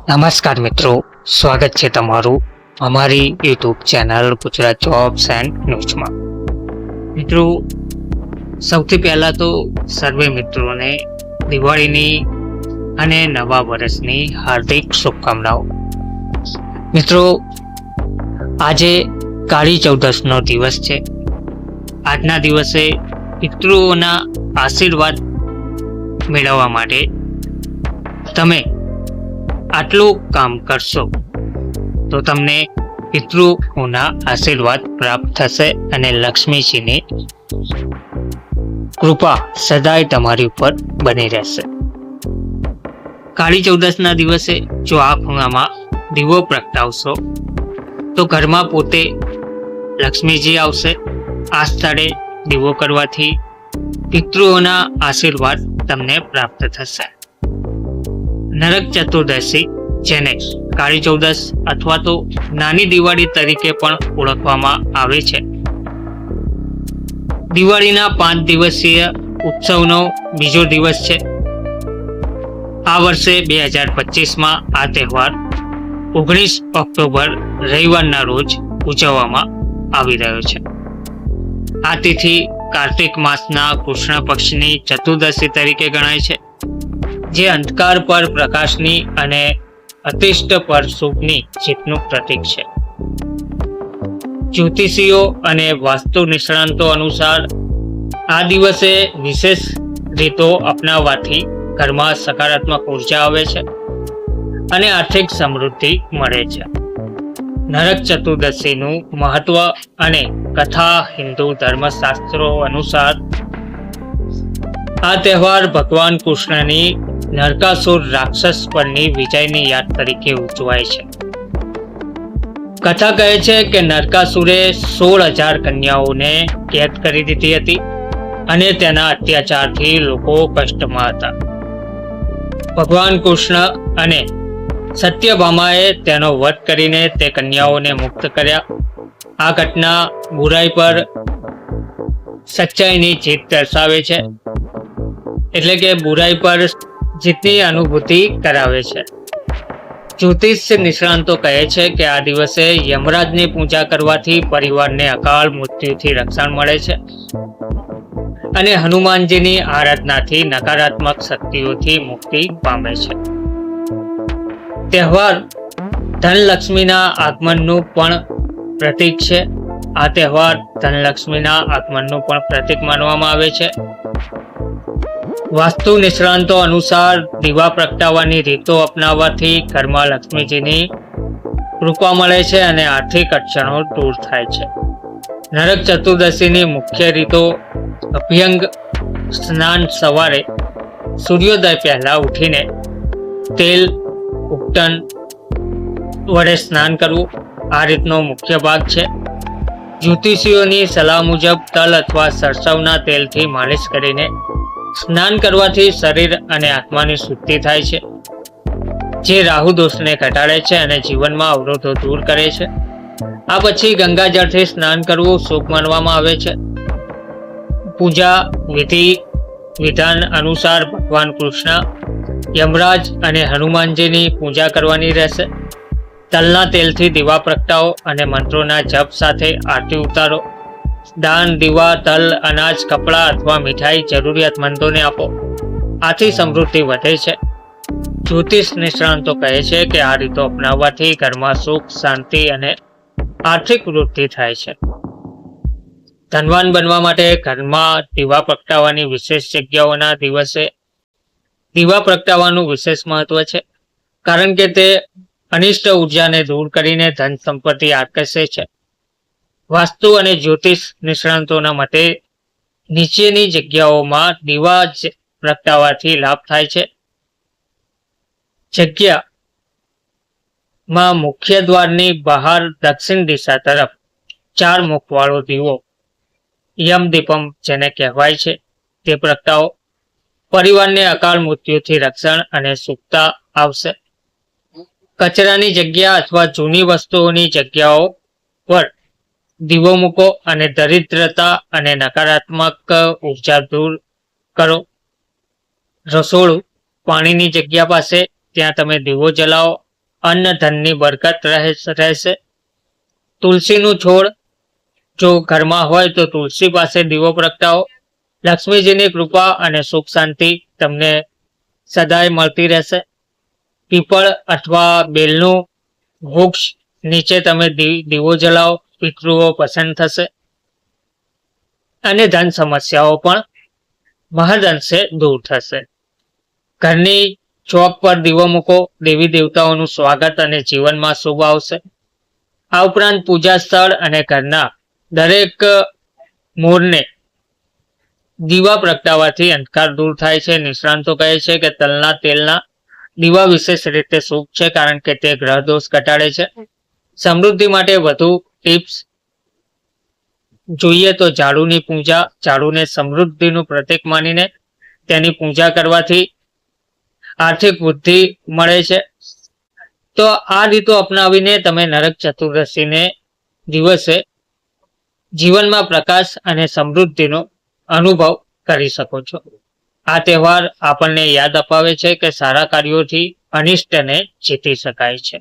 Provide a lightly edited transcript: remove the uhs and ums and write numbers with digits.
નમસ્કાર મિત્રો, સ્વાગત છે તમારું અમારી YouTube channel Gujarat jobs and ન્યૂઝમાં. મિત્રો, સૌથી પહેલા તો સર્વે મિત્રોને દિવાળીની અને નવા વર્ષની હાર્દિક શુભકામનાઓ. મિત્રો, આજે કાળી ચૌદસનો દિવસ છે. આજના દિવસે પિતૃઓના આશીર્વાદ મેળવવા માટે તમે આટલું કામ કરશો તો તમને પિતૃઓના આશીર્વાદ પ્રાપ્ત થશે અને લક્ષ્મીજીની કૃપા સદાય તમારી ઉપર બની રહેશે. કાળી ચૌદસના દિવસે જો આ ખૂણામાં દીવો પ્રગટાવશો તો ઘરમાં પોતે લક્ષ્મીજી આવશે. આ સ્થળે દીવો કરવાથી પિતૃઓના આશીર્વાદ તમને પ્રાપ્ત થશે. નરક ચતુર્દશી, જેને કાળી ચૌદસ અથવા તો નાની દિવાળી તરીકે પણ ઓળખવામાં આવે છે, દિવાળીના 5 દિવસીય ઉત્સવનો બીજો દિવસ છે. આ વર્ષે 2025માં આ તહેવાર 19 ઓક્ટોબર રવિવારના રોજ ઉજવવામાં આવી રહ્યો છે. આ તિથિ કાર્તિક માસના કૃષ્ણ પક્ષની ચતુર્દશી તરીકે ગણાય છે, જે અંધકાર પર પ્રકાશની અને અતિષ્ટ પર શુભની જીતનું પ્રતીક છે. જ્યોતિષીઓ અને વાસ્તુ નિષ્ણાંતો અનુસાર આ દિવસે વિશેષ રીતો અપનાવવાથી ઘરમાં સકારાત્મક ઉર્જા આવે છે અને આર્થિક સમૃદ્ધિ મળે છે. નરક ચતુર્દશીનું મહત્વ અને કથા હિન્દુ ધર્મશાસ્ત્રો અનુસાર આ તહેવાર ભગવાન કૃષ્ણની નરકાસુર રાક્ષસ પરની વિજયની યાદ તરીકે ઉજવાય છે. કથા કહે છે કે નરકાસુરે 16,000 કન્યાઓને કેદ કરી દીધી હતી અને તેના અત્યાચારથી લોકો કષ્ટમાં હતા. ભગવાન કૃષ્ણ અને સત્યભામાએ તેનો વધ કરીને તે કન્યાઓને મુક્ત કર્યા. આ ઘટના બુરાઈ પર સચ્ચાઈની જીત દર્શાવે છે, એટલે કે બુરાઈ પર જીતની અનુભૂતિ કરાવે છે. જ્યોતિષ નિષ્ણાંતો કહે છે કે આ દિવસે યમરાજની પૂજા કરવાથી પરિવારને અકાળ મૃત્યુથી રક્ષણ મળે છે અને હનુમાનજીની આરાધનાથી નકારાત્મક શક્તિઓથી મુક્તિ પામે છે. તહેવાર ધનલક્ષ્મીના આગમનનું પણ પ્રતીક છે. આ તહેવાર ધનલક્ષ્મીના આગમનનું પણ પ્રતીક માનવામાં આવે છે. વાસ્તુ નિષ્ણાંતો અનુસાર દીવા પ્રગટાવવાની રીતો અપનાવવાથી ઘરમાં લક્ષ્મીજીની કૃપા મળે છે અને આર્થિક અડચણો દૂર થાય છે. નરક ચતુર્દશીની મુખ્ય રીતો: અભ્યંગ સ્નાન, સવારે સૂર્યોદય પહેલા ઉઠીને તેલ ઉબટન વડે સ્નાન કરવું આ રીતનો મુખ્ય ભાગ છે. જ્યોતિષીઓની સલાહ મુજબ તલ અથવા સરસવના તેલથી માલિશ કરીને સ્નાન કરવાથી શરીર અને આત્માની શુદ્ધિ થાય છે, જે રાહુ દોષને ઘટાડે છે અને જીવનમાં અવરોધો દૂર કરે છે. આ પછી ગંગાજળથી સ્નાન કરવું શુભ માનવામાં આવે છે. પૂજા વિધિ વિધાન અનુસાર ભગવાન કૃષ્ણ, યમરાજ અને હનુમાનજીની પૂજા કરવાની રહેશે. તલના તેલથી દીવા પ્રગટાવો અને મંત્રોના જપ સાથે આરતી ઉતારો. દાન, દીવા, તલ, અનાજ, કપડાં અથવા મીઠાઈ જરૂરિયાતમંદોને આપો. આથી સમૃદ્ધિ વધે છે. જ્યોતિષ નિષ્ણાંતો કહે છે કે આ રીતો અપનાવવાથી ઘરમાં સુખ, શાંતિ અને આર્થિક વૃદ્ધિ થાય છે. ધનવાન બનવા માટે ઘરમાં દીવા પ્રગટાવવાની વિશેષ જગ્યાઓના દિવસે દીવા પ્રગટાવવાનું વિશેષ મહત્વ છે, કારણ કે તે અનિષ્ટ ઉર્જાને દૂર કરીને ધન સંપત્તિ આકર્ષે છે. વાસ્તુ અને જ્યોતિષ નિષ્ણાંતોના મતે નીચેની જગ્યાઓમાં દીવા પ્રગટાવવાથી લાભ થાય છે. જગ્યામાં મુખ્ય દ્વારની બહાર દક્ષિણ દિશા તરફ 4 મુખવાળો દીવો, યમદીપમ જેને કહેવાય છે, તે પ્રગટાવો. પરિવારને અકાળ મૃત્યુથી રક્ષણ અને સુખતા આવશે. કચરાની જગ્યા અથવા જૂની વસ્તુઓની જગ્યાઓ પર દીવો મૂકો અને દરિદ્રતા અને નકારાત્મક ઉર્જા દૂર કરો. રસોડું પાણીની જગ્યા પાસે ત્યાં તમે દીવો જલાવો અન્ન ધનની બરકત રહેશે. તુલસીનું છોડ જો ઘરમાં હોય તો તુલસી પાસે દીવો પ્રગટાવો. લક્ષ્મીજીની કૃપા અને સુખ શાંતિ તમને સદાય મળતી રહેશે. પીપળ અથવા બેલનું વૃક્ષ નીચે તમે દીવો જલાવો, પિતૃઓ પ્રસન્ન થશે અને ધન સમસ્યાઓ પણ મહદઅંશે દૂર થશે. ઘરની ચોક પર દીવો મૂકો, દેવી દેવતાઓનું સ્વાગત અને જીવનમાં શુભ આવશે. આ ઉપરાંત પૂજા સ્થળ અને ઘરના દરેક મૂળને દીવા પ્રગટાવવાથી અંધકાર દૂર થાય છે. નિષ્ણાંતો કહે છે કે તલના તેલના દીવા વિશેષ રીતે શુભ છે, કારણ કે તે ગ્રહ દોષ ઘટાડે છે. સમૃદ્ધિ માટે વધુ ટિપ્સ જોઈએ તો ઝાડુની પૂજા. ઝાડુને સમૃદ્ધિનું પ્રતીક માનીને તેની પૂજા કરવાથી આર્થિક વૃદ્ધિ મળે છે. તો આ રીતો અપનાવીને તમે નરક ચતુર્દશીને દિવસે જીવનમાં પ્રકાશ અને સમૃદ્ધિનો અનુભવ કરી શકો છો. આ તહેવાર આપણને યાદ અપાવે છે કે સારા કાર્યોથી અનિષ્ટને જીતી શકાય છે.